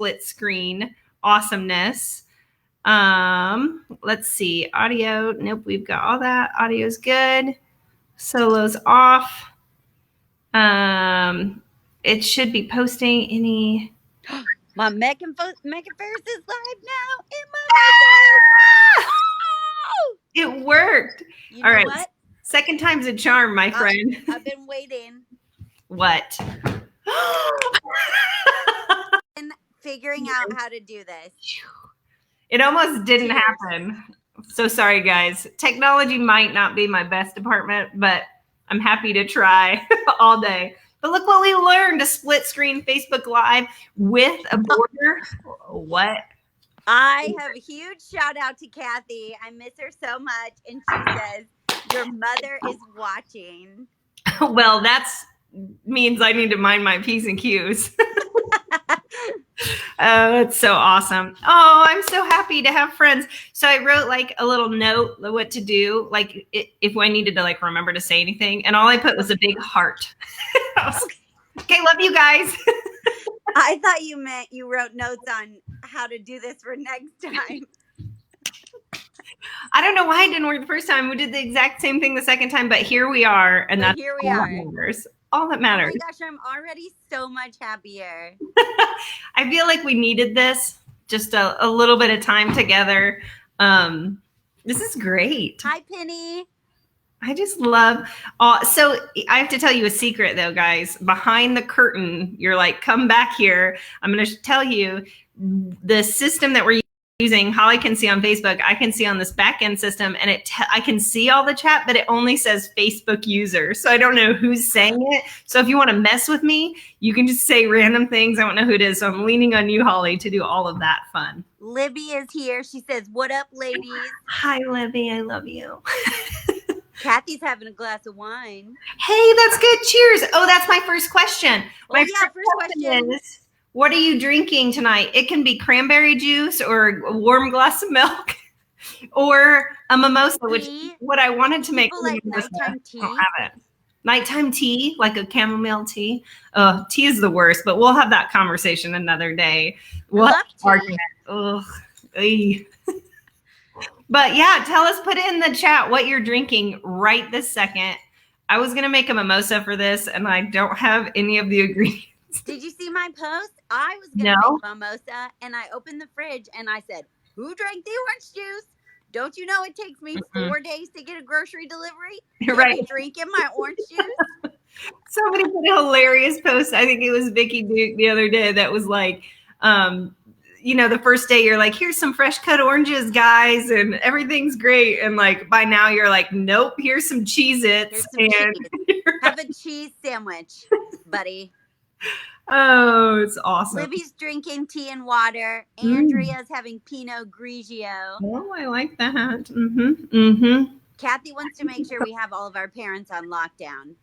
split screen awesomeness. Let's see. Audio. Nope, we've got all that. Audio's good. Solo's off. It should be posting any. My Megan Ferris is live now in Momosas. It worked. You know all right. what? Second time's a charm, my friend. I've been waiting. What? Figuring out how to do this. It almost didn't happen. So sorry, guys. Technology might not be my best department, but I'm happy to try all day. But look what we learned, a split screen Facebook Live with a border. What? I have a huge shout out to Kathy. I miss her so much. And she says, your mother is watching. Well, that's means I need to mind my P's and Q's. That's so awesome. Oh, I'm so happy to have friends. So I wrote like a little note of what to do, like if I needed to like remember to say anything, and all I put was a big heart. Okay, love you guys. I thought you meant you wrote notes on how to do this for next time. I don't know why it didn't work the first time. We did the exact same thing the second time, but here we are, and that's here we are. All that matters. Oh my gosh, I'm already so much happier. I feel like we needed this, just a little bit of time together. This is great. Hi, Penny. I just love. So I have to tell you a secret, though, guys. Behind the curtain, you're like, come back here. I'm going to tell you the system that we're using. Holly can see on Facebook. I can see on this back end system, and I can see all the chat, but it only says Facebook user. So I don't know who's saying it. So if you want to mess with me, you can just say random things. I don't know who it is. So I'm leaning on you, Holly, to do all of that fun. Libby is here. She says, what up, ladies? Hi, Libby. I love you. Kathy's having a glass of wine. Hey, that's good. Cheers. Oh, that's my first question. My first question is, what are you drinking tonight? It can be cranberry juice or a warm glass of milk or a mimosa, which is what I wanted to make. Like nighttime tea? I don't have it. Nighttime tea, like a chamomile tea. Tea is the worst, but we'll have that conversation another day. We'll have argument. Ugh. But yeah, tell us, put it in the chat what you're drinking right this second. I was going to make a mimosa for this, and I don't have any of the ingredients. Did you see my post? I was going to make mimosa, and I opened the fridge, and I said, who drank the orange juice? Don't you know it takes me 4 days to get a grocery delivery? Right. Drinking my orange juice? Somebody put a hilarious post. I think it was Vicky Duke the other day that was like, the first day you're like, here's some fresh cut oranges, guys, and everything's great. And like by now you're like, nope, here's some Cheez-Its. Have a cheese sandwich, buddy. Oh, it's awesome. Libby's drinking tea and water. Andrea's having Pinot Grigio. Oh, I like that. Mm-hmm. Kathy wants to make sure we have all of our parents on lockdown.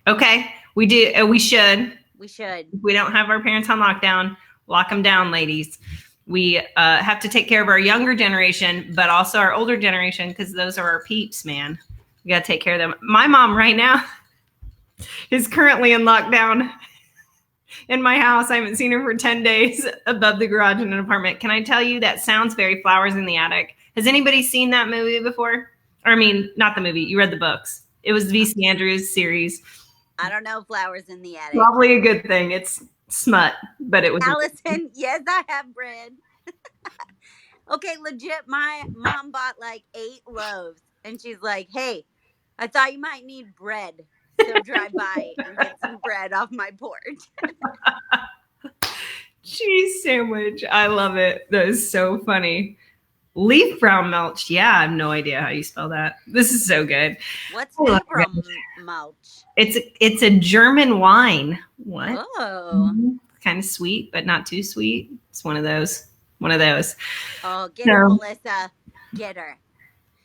Okay, we do. We should. If we don't have our parents on lockdown, lock them down, ladies. We have to take care of our younger generation, but also our older generation, because those are our peeps, man. We got to take care of them. My mom right now is currently in lockdown in my house. I haven't seen her for 10 days above the garage in an apartment. Can I tell you that sounds very Flowers in the Attic? Has anybody seen that movie before? Or I mean, not the movie. You read the books. It was V.C. Andrews' series. I don't know Flowers in the Attic. Probably a good thing. It's smut, but it was. Allison, yes, I have bread. Okay, legit, my mom bought like 8 loaves, and she's like, hey, I thought you might need bread. So drive by and get some bread off my porch. Cheese sandwich. I love it. That is so funny. Leaf brown mulch. Yeah, I have no idea how you spell that. This is so good. What's leaf brown mulch? It's a German wine. What? Oh. Kind of sweet, but not too sweet. It's one of those. Oh, get her, Melissa. Get her.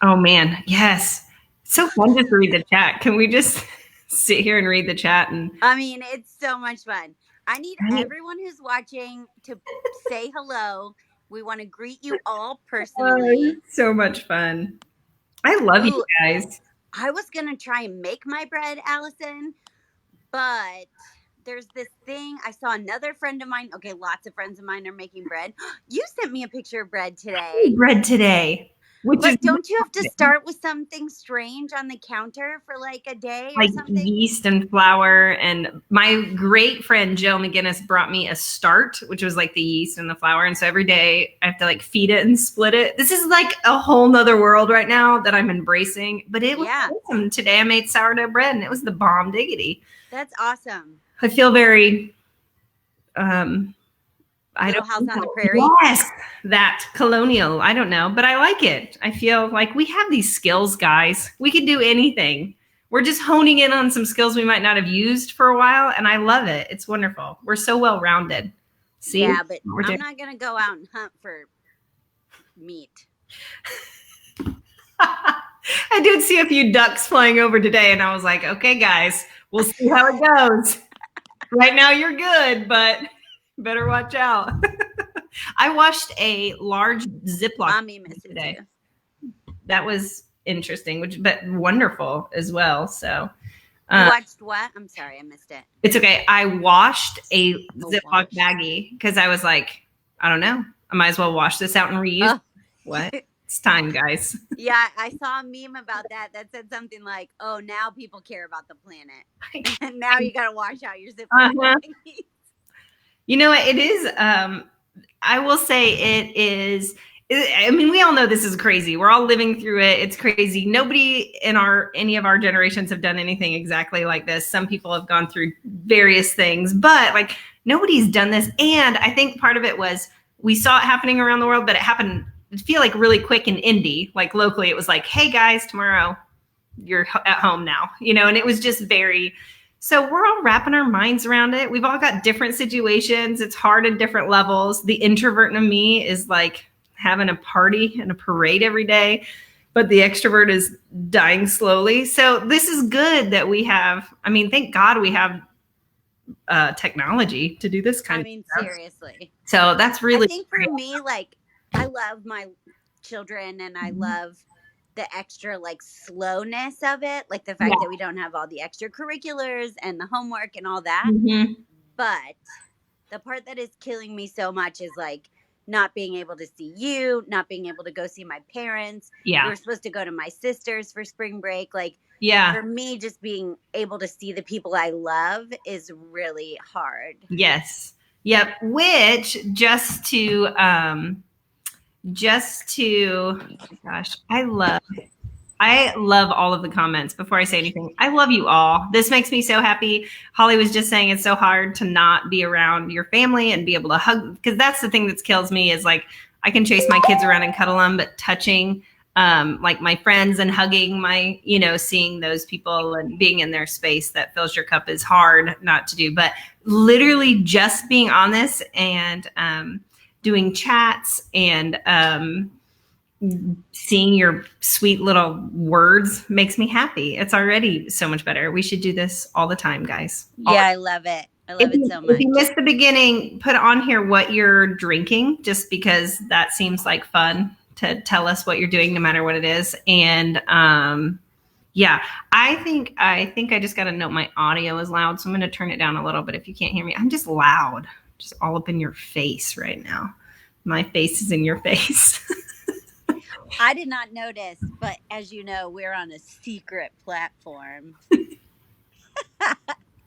Oh, man. Yes. It's so fun just to read the chat. Can we just sit here and read the chat? I mean, it's so much fun. I need everyone who's watching to say hello. We want to greet you all personally. So much fun. I love you guys. I was going to try and make my bread, Allison, but there's this thing. I saw another friend of mine. Okay, lots of friends of mine are making bread. You sent me a picture of bread today. Bread today, which is But don't you have to start with something strange on the counter for like a day or like something? yeast and flour. And my great friend Jill McGinnis brought me a start, which was like the yeast and the flour. And so every day I have to like feed it and split it. This is like a whole nother world right now that I'm embracing. But it was Yeah, awesome. Today I made sourdough bread and it was the bomb diggity. that's awesome. I feel very I Little don't House on the know. Prairie. Yes, that colonial. I don't know, but I like it. I feel like we have these skills, guys. We can do anything. We're just honing in on some skills we might not have used for a while, and I love it. It's wonderful. We're so well rounded. See, Yeah, but we're I'm doing. not gonna go out and hunt for meat. I did see a few ducks flying over today, and I was like, okay, guys, we'll see how it goes. Right now, you're good, but better watch out. I watched a large Ziploc Mommy misses today. you. That was interesting, which but wonderful as well. So You watched what? I'm sorry, I missed it. it's okay. I washed a Ziploc wash. baggie because I was like, I don't know. I might as well wash this out and reuse. Oh. What? It's time, guys. Yeah, I saw a meme about that said something like, "Oh, now people care about the planet, and now you gotta wash out your Ziploc baggies." You know what? It is. I will say it is. I mean, we all know this is crazy. We're all living through it. It's crazy. Nobody in any of our generations have done anything exactly like this. Some people have gone through various things, but like nobody's done this. And I think part of it was we saw it happening around the world, but it happened. I feel like really quick in Indy, like locally. It was like, hey guys, tomorrow you're at home now, and it was just very. So we're all wrapping our minds around it. We've all got different situations. It's hard at different levels. The introvert in me is like having a party and a parade every day, but the extrovert is dying slowly. So this is good that we have, thank God we have technology to do this kind of stuff. Seriously. So that's really. I think for me, like, I love my children and I love the extra like slowness of it, like the fact that we don't have all the extracurriculars and the homework and all that. Mm-hmm. But the part that is killing me so much is like not being able to see you, not being able to go see my parents. Yeah. We were supposed to go to my sister's for spring break. Like, for me, just being able to see the people I love is really hard. Yes. Yep. Which just to oh gosh, I love all of the comments. Before I say anything, I love you all. This makes me so happy. Holly was just saying it's so hard to not be around your family and be able to hug, because that's the thing that kills me is like I can chase my kids around and cuddle them, but touching like my friends and hugging my, seeing those people and being in their space that fills your cup is hard not to do. But literally just being on this and doing chats and seeing your sweet little words makes me happy. It's already so much better. We should do this all the time, guys. I love it. I love it so much. If you missed the beginning, put on here what you're drinking, just because that seems like fun to tell us what you're doing, no matter what it is. And yeah, I think I just got to note my audio is loud, so I'm going to turn it down a little bit. If you can't hear me, I'm just loud, just all up in your face right now. My face is in your face. I did not notice, but as you know, we're on a secret platform.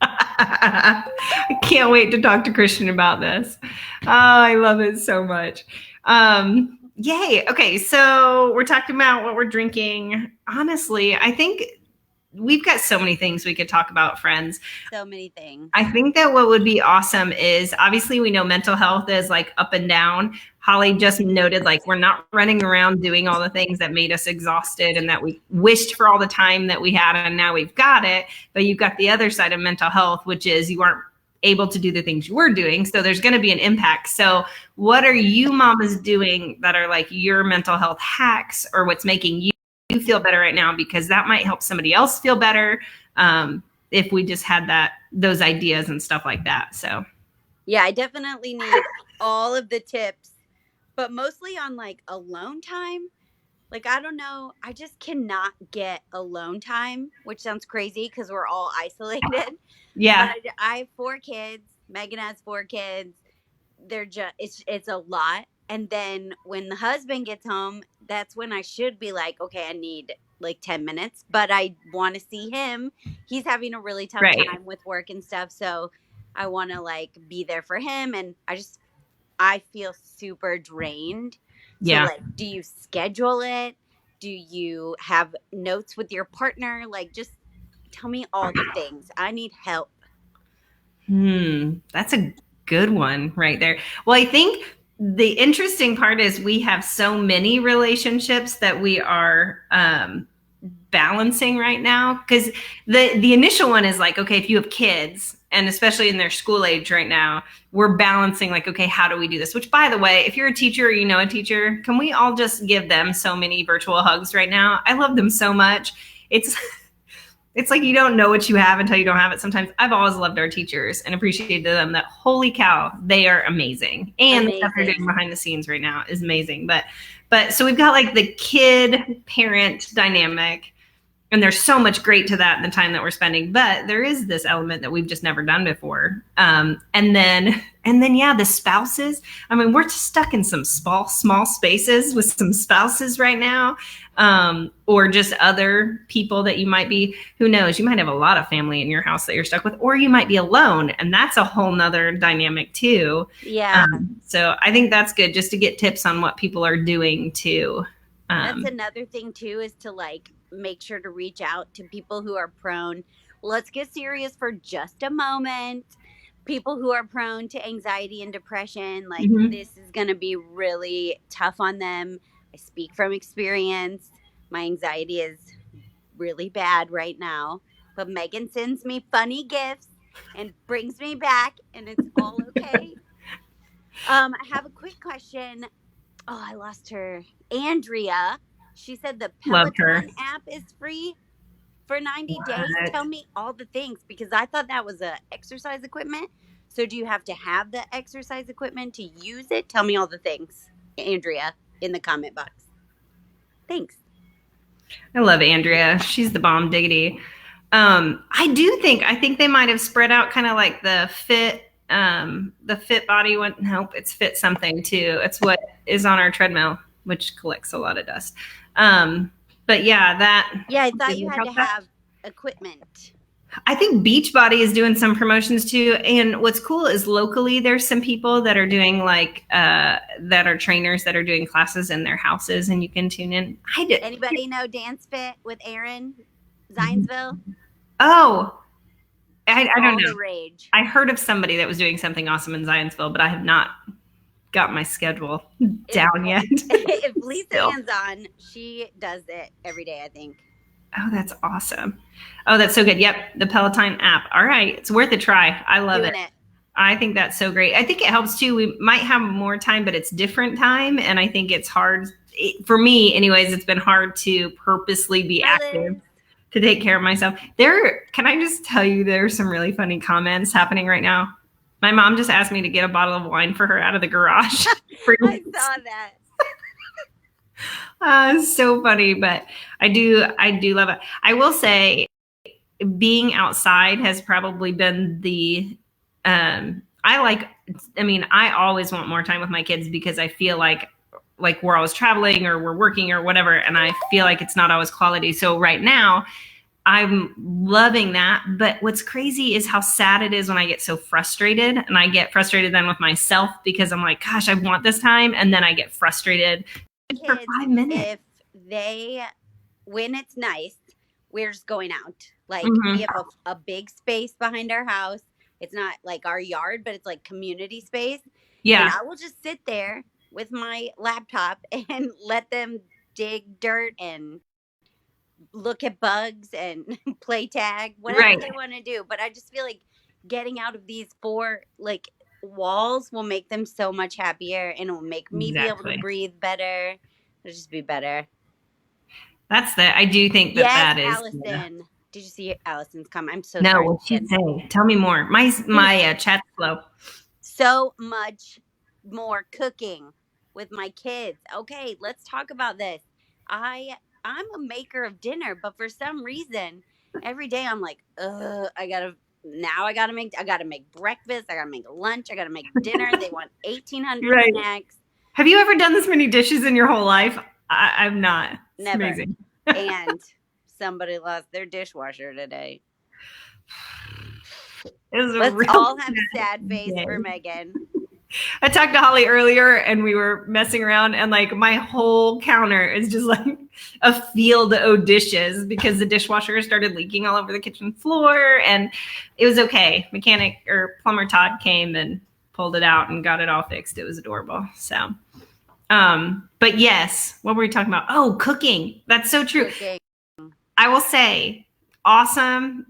I can't wait to talk to Christian about this. Oh, I love it so much. Yay. Okay, so we're talking about what we're drinking. Honestly, I think we've got so many things we could talk about, friends. So many things. I think that what would be awesome is, obviously we know mental health is like up and down. Holly just noted, like, we're not running around doing all the things that made us exhausted and that we wished for all the time that we had, and now we've got it. But you've got the other side of mental health, which is you aren't able to do the things you were doing. So there's going to be an impact. So what are you mamas doing that are like your mental health hacks, or what's making you feel better right now? Because that might help somebody else feel better. If we just had those ideas and stuff like that. So yeah, I definitely need all of the tips, but mostly on like alone time. Like, I don't know. I just cannot get alone time, which sounds crazy because we're all isolated. But Yeah. I have 4 kids. Megan has 4 kids. They're just it's a lot. And then when the husband gets home, that's when I should be like, okay, I need like 10 minutes, but I want to see him. He's having a really tough Right. time with work and stuff, so I want to like be there for him, and I feel super drained. So Yeah. like, do you schedule it? Do you have notes with your partner? Like, just tell me all the things. I need help. That's a good one right there. Well, I think the interesting part is we have so many relationships that we are balancing right now, because the initial one is like, okay, if you have kids, and especially in their school age right now, we're balancing like, okay, how do we do this? Which, by the way, if you're a teacher or you know a teacher, can we all just give them so many virtual hugs right now? I love them so much. It's like you don't know what you have until you don't have it sometimes. I've always loved our teachers and appreciated them. That holy cow, they are amazing. And the stuff they're doing Amazing. behind the scenes right now is amazing. But so we've got like the kid parent dynamic, and there's so much great to that in the time that we're spending, but there is this element that we've just never done before. And then yeah, the spouses. I mean, we're stuck in some small spaces with some spouses right now, or just other people that you might be, who knows, you might have a lot of family in your house that you're stuck with, or you might be alone, and that's a whole nother dynamic too. Yeah. So I think that's good, just to get tips on what people are doing too. That's another thing too, is to like make sure to reach out to people who are prone. Let's get serious for just a moment. People who are prone to anxiety and depression, like Mhm. this is going to be really tough on them. I speak from experience. My anxiety is really bad right now, but Megan sends me funny gifts and brings me back, and it's all okay. I have a quick question. Oh, I lost her. Andrea. She said the Love her. Peloton app is free for 90 days. What? Tell me all the things, because I thought that was a exercise equipment. So do you have to have the exercise equipment to use it? Tell me all the things, Andrea, in the comment box. Thanks. I love Andrea. She's the bomb diggity. I think they might have spread out kind of like the fit body one. Nope, it's fit something too. It's what is on our treadmill, which collects a lot of dust. But yeah, that. Yeah, I thought you had to have equipment. I think Beachbody is doing some promotions too. And what's cool is locally there's some people that are doing like that are trainers that are doing classes in their houses, and you can tune in. I did. Anybody know Dance Fit with Aaron Zionsville? Oh, She's I don't all know. the rage. I heard of somebody that was doing something awesome in Zionsville, but I have not got my schedule down yet. If Lisa Still. Ann's on, she does it every day, I think. Oh, that's awesome. Oh, that's so good. Yep, the Peloton app. All right, it's worth a try. I love Doing it. it. I think that's so great. I think it helps too. We might have more time, but it's different time, and I think it's hard for me, anyways. It's been hard to purposely be Hi, active Liz. to take care of myself. Can I just tell you, there's some really funny comments happening right now. My mom just asked me to get a bottle of wine for her out of the garage. I saw that. So funny, but I do love it. I will say, being outside has probably been the I always want more time with my kids, because I feel like we're always traveling or we're working or whatever, and I feel like it's not always quality. So right now I'm loving that. But what's crazy is how sad it is when I get so frustrated, and I get frustrated then with myself, because I'm like, gosh, I want this time, and then I get frustrated for Kids, 5 minutes. when it's nice, we're just going out. Like, Mm-hmm. we have a big space behind our house. It's not like our yard, but it's like community space. And Yeah. I will just sit there with my laptop and let them dig dirt and look at bugs and play tag, whatever Right. they want to do. But I just feel like getting out of these 4 like walls will make them so much happier, and it will make me be able to Exactly. breathe better. It'll just be better. I do think Yes, that is. Allison. Did you see Allison's comment? I'm so No, sorry. what'd she say? Tell me more. My chat's slow. So much more cooking with my kids. Okay, let's talk about this. I'm a maker of dinner, but for some reason, every day I'm like, I gotta make breakfast, I gotta make lunch, I gotta make dinner. They want 1,800 Right. snacks. Have you ever done this many dishes in your whole life? I've not. It's Never. amazing. And somebody lost their dishwasher today. It was a Let's real all have sad face day. for Megan. I talked to Holly earlier and we were messing around and like my whole counter is just like a field of dishes because the dishwasher started leaking all over the kitchen floor, and it was okay. Mechanic or plumber Todd came and pulled it out and got it all fixed. It was adorable. So, but yes, what were we talking about? Oh, cooking. That's so true. Cooking. I will say, awesome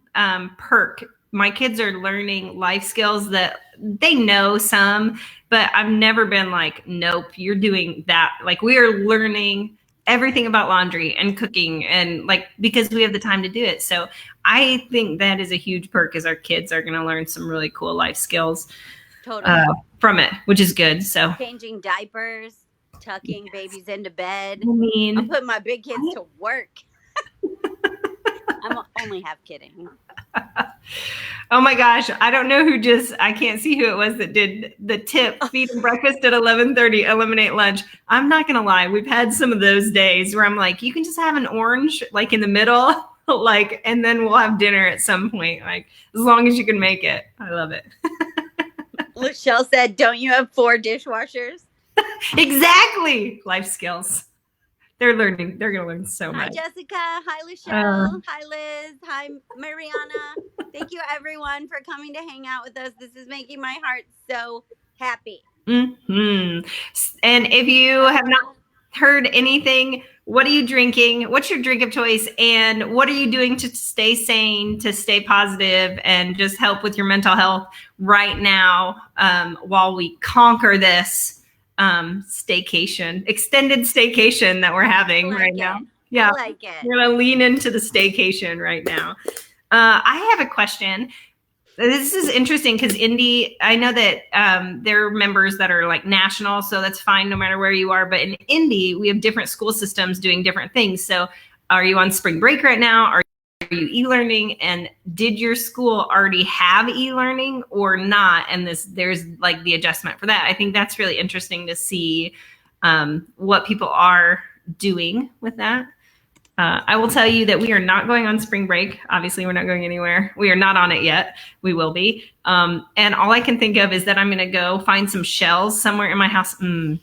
perk. My kids are learning life skills that they know some, but I've never been like, nope, you're doing that. Like, we are learning everything about laundry and cooking, and like, because we have the time to do it. So I think that is a huge perk, is our kids are going to learn some really cool life skills Totally. from it, which is good. So changing diapers, tucking babies into bed. I mean, I'm putting my big kids to work. I'm only half kidding. Oh my gosh, I don't know I can't see who it was that did the tip, feed them breakfast at 11:30, eliminate lunch. I'm not going to lie. We've had some of those days where I'm like, you can just have an orange like in the middle, like, and then we'll have dinner at some point, like, as long as you can make it. I love it. Michelle said, don't you have 4 dishwashers? Exactly. Life skills. They're going to learn so much. Hi, Jessica. Hi, Michelle. Hi, Liz. Hi, Mariana. Thank you, everyone, for coming to hang out with us. This is making my heart so happy. Mm-hmm. And if you have not heard anything, what are you drinking? What's your drink of choice? And what are you doing to stay sane, to stay positive, and just help with your mental health right now while we conquer this extended staycation that we're having right now? Yeah, I like it. We're going to lean into the staycation right now. I have a question. This is interesting because Indy, I know that there are members that are like national, so that's fine no matter where you are. But in Indy, we have different school systems doing different things. So are you on spring break right now? Are you e-learning? And did your school already have e-learning or not? And there's like the adjustment for that. I think that's really interesting to see what people are doing with that. I will tell you that we are not going on spring break. Obviously, we're not going anywhere. We are not on it yet. We will be. And all I can think of is that I'm going to go find some shells somewhere in my house.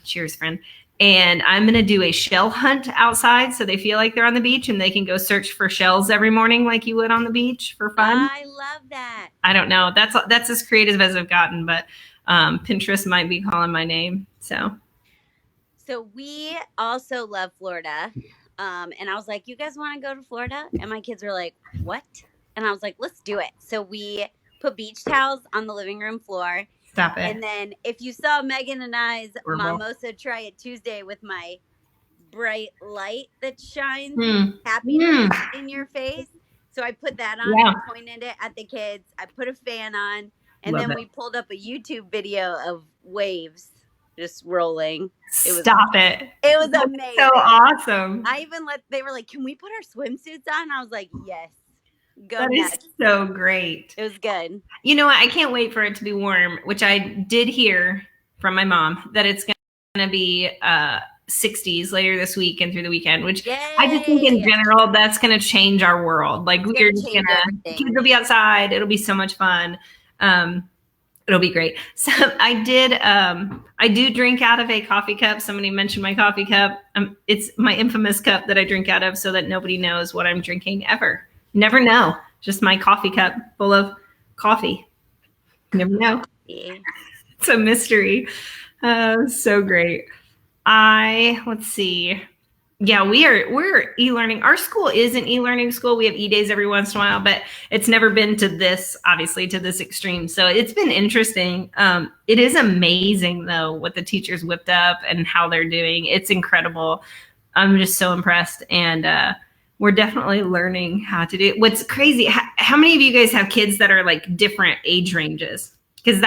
Cheers, friend. And I'm going to do a shell hunt outside so they feel like they're on the beach and they can go search for shells every morning like you would on the beach for fun. I love that. I don't know. That's as creative as I've gotten, but Pinterest might be calling my name. So we also love Florida. And I was like, you guys want to go to Florida? And my kids were like, what? And I was like, let's do it. So we put beach towels on the living room floor. Stop it. And then if you saw Megan and I's Momosa Try It Tuesday with my bright light that shines happiness in your face. So I put that on and pointed it at the kids. I put a fan on. And then we pulled up a YouTube video of waves just rolling. Stop it. It was amazing. So awesome. I even they were like, can we put our swimsuits on? I was like, yes. Go That nuts. Is so great. It was good. You know what? I can't wait for it to be warm, which I did hear from my mom that it's going to be 60s later this week and through the weekend, which I just think in general, that's going to change our world. Like we're just going to, kids will be outside. It'll be so much fun. It'll be great. So I do drink out of a coffee cup. Somebody mentioned my coffee cup. It's my infamous cup that I drink out of so that nobody knows what I'm drinking ever. Never know. Just my coffee cup full of coffee. Never know. It's a mystery. So great. Let's see. Yeah, we're e-learning. Our school is an e-learning school. We have e-days every once in a while, but it's never been to this extreme. So it's been interesting. It is amazing though what the teachers whipped up and how they're doing. It's incredible. I'm just so impressed, and we're definitely learning how to do it. What's crazy? How many of you guys have kids that are like different age ranges? Because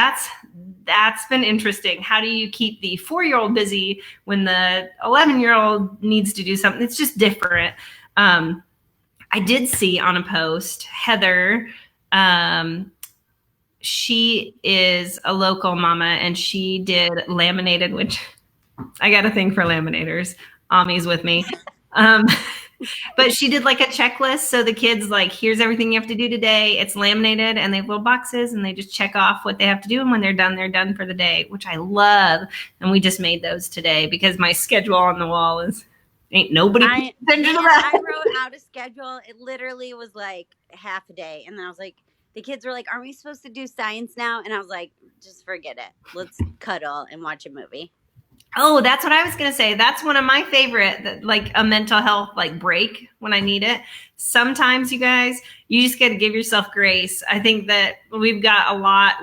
that's been interesting. How do you keep the 4-year-old busy when the 11-year-old needs to do something? It's just different. I did see on a post, Heather, she is a local mama, and she did laminated, which I got a thing for laminators. Ami's with me. But she did like a checklist. So the kids, like, here's everything you have to do today. It's laminated, and they have little boxes, and they just check off what they have to do. And when they're done for the day, which I love. And we just made those today because my schedule on the wall is ain't nobody. I wrote out a schedule. It literally was like half a day. And then I was like, the kids were like, aren't we supposed to do science now? And I was like, just forget it. Let's cuddle and watch a movie. Oh, that's what I was going to say. That's one of my favorite, like a mental health like break when I need it. Sometimes, you guys, you just got to give yourself grace. I think that we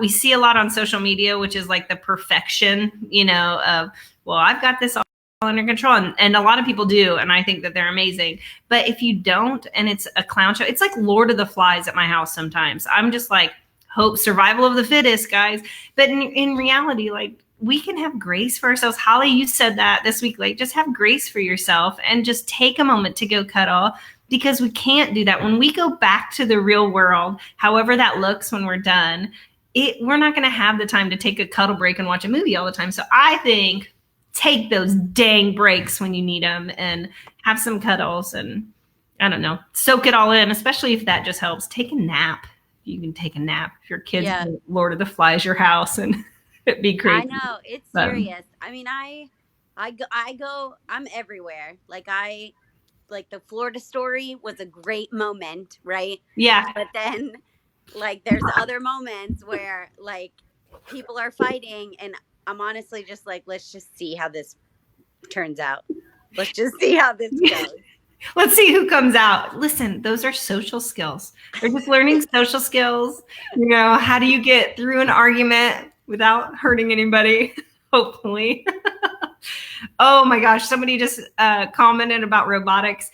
see a lot on social media, which is like the perfection, of, well, I've got this all under control. And a lot of people do. And I think that they're amazing. But if you don't, and it's a clown show, it's like Lord of the Flies at my house sometimes. I'm just like, hope, survival of the fittest, guys. But in reality, like, we can have grace for ourselves. Holly, you said that this week, like, just have grace for yourself and just take a moment to go cuddle, because we can't do that. When we go back to the real world, however that looks when we're done, we're not going to have the time to take a cuddle break and watch a movie all the time. So I think take those dang breaks when you need them and have some cuddles and, I don't know, soak it all in, especially if that just helps. Take a nap. You can take a nap. If your kids, Lord of the Flies, your house, and it'd be crazy. I know, it's serious. I mean, I go, I'm everywhere. Like the Florida story was a great moment, right? Yeah. But then, like, there's other moments where, like, people are fighting, and I'm honestly just like, let's just see how this turns out. Let's just see how this goes. Let's see who comes out. Listen, those are social skills. They're just learning social skills. How do you get through an argument without hurting anybody? Hopefully. Oh my gosh. Somebody just commented about robotics.